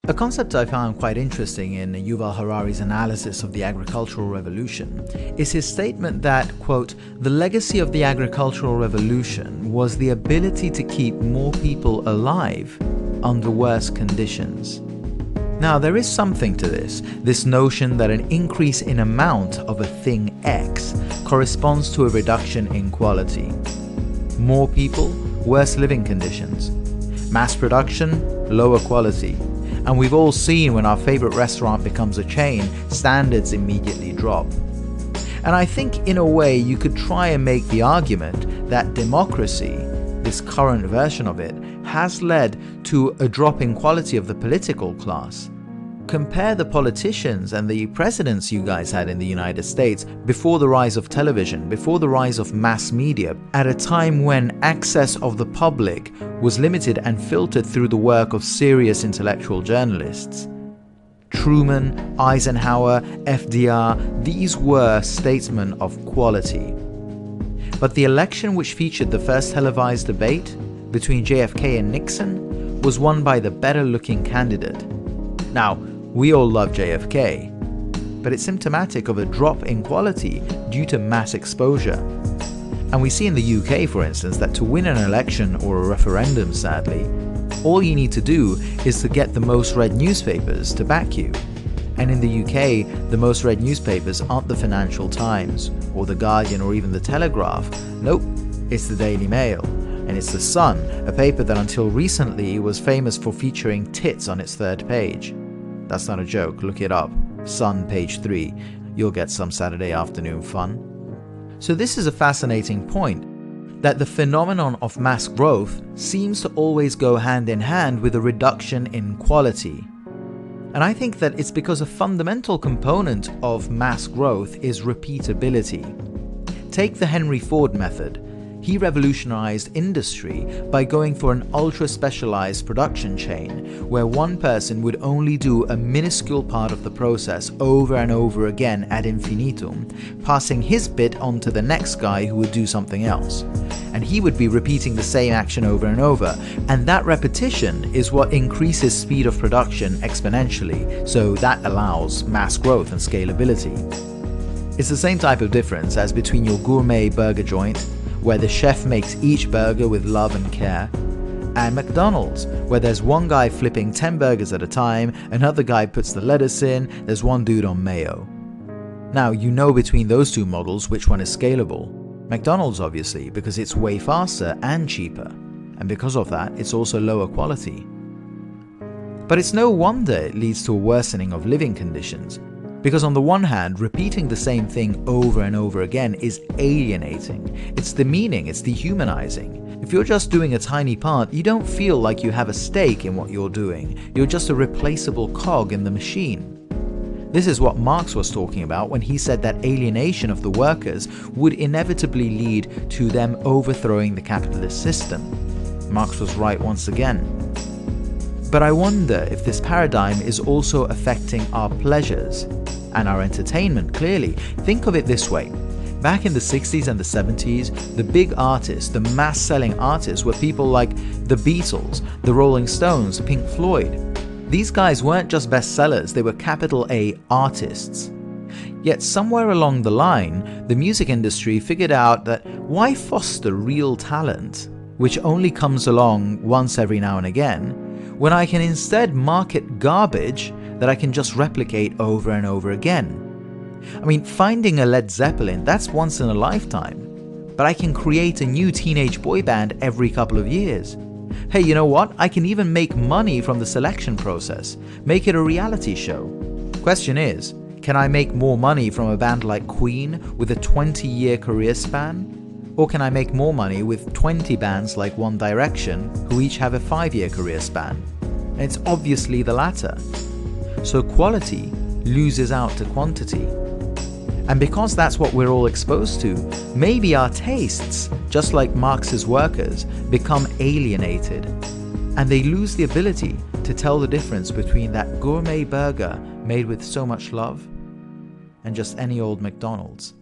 A concept I found quite interesting in Yuval Harari's analysis of the agricultural revolution is his statement that, quote, "The legacy of the agricultural revolution was the ability to keep more people alive under worse conditions." Now, there is something to this notion that an increase in amount of a thing X corresponds to a reduction in quality. More people, worse living conditions. Mass production, lower quality. And we've all seen when our favorite restaurant becomes a chain, standards immediately drop. And I think in a way you could try and make the argument that democracy, this current version of it, has led to a drop in quality of the political class. Compare the politicians and the presidents you guys had in the United States before the rise of television, before the rise of mass media, at a time when access of the public was limited and filtered through the work of serious intellectual journalists. Truman, Eisenhower, FDR, these were statesmen of quality. But the election which featured the first televised debate between JFK and Nixon was won by the better-looking candidate. Now, we all love JFK, but it's symptomatic of a drop in quality due to mass exposure. And we see in the UK, for instance, that to win an election or a referendum, sadly, all you need to do is to get the most read newspapers to back you. And in the UK, the most read newspapers aren't the Financial Times, or the Guardian, or even the Telegraph. Nope, it's the Daily Mail. And it's the Sun, a paper that until recently was famous for featuring tits on its third page. That's not a joke, look it up. Sun, page 3. You'll get some Saturday afternoon fun. So this is a fascinating point, that the phenomenon of mass growth seems to always go hand in hand with a reduction in quality. And I think that it's because a fundamental component of mass growth is repeatability. Take the Henry Ford method. He revolutionized industry by going for an ultra-specialized production chain where one person would only do a minuscule part of the process over and over again ad infinitum, passing his bit on to the next guy who would do something else. And he would be repeating the same action over and over, and that repetition is what increases speed of production exponentially, so that allows mass growth and scalability. It's the same type of difference as between your gourmet burger joint, where the chef makes each burger with love and care, and McDonald's, where there's one guy flipping 10 burgers at a time, another guy puts the lettuce in, there's one dude on mayo. Now, you know between those two models which one is scalable. McDonald's obviously, because it's way faster and cheaper, and because of that, it's also lower quality. But it's no wonder it leads to a worsening of living conditions. Because on the one hand, repeating the same thing over and over again is alienating. It's demeaning, it's dehumanizing. If you're just doing a tiny part, you don't feel like you have a stake in what you're doing. You're just a replaceable cog in the machine. This is what Marx was talking about when he said that alienation of the workers would inevitably lead to them overthrowing the capitalist system. Marx was right once again. But I wonder if this paradigm is also affecting our pleasures and our entertainment, clearly. Think of it this way. Back in the 60s and the 70s, the big artists, the mass-selling artists were people like the Beatles, the Rolling Stones, Pink Floyd. These guys weren't just bestsellers, they were capital A artists. Yet somewhere along the line, the music industry figured out that why foster real talent, which only comes along once every now and again, when I can instead market garbage that I can just replicate over and over again. I mean, finding a Led Zeppelin, that's once in a lifetime. But I can create a new teenage boy band every couple of years. Hey, you know what? I can even make money from the selection process. Make it a reality show. Question is, can I make more money from a band like Queen with a 20-year career span? Or can I make more money with 20 bands like One Direction who each have a 5-year career span? And it's obviously the latter. So quality loses out to quantity. And because that's what we're all exposed to, maybe our tastes, just like Marx's workers, become alienated. And they lose the ability to tell the difference between that gourmet burger made with so much love and just any old McDonald's.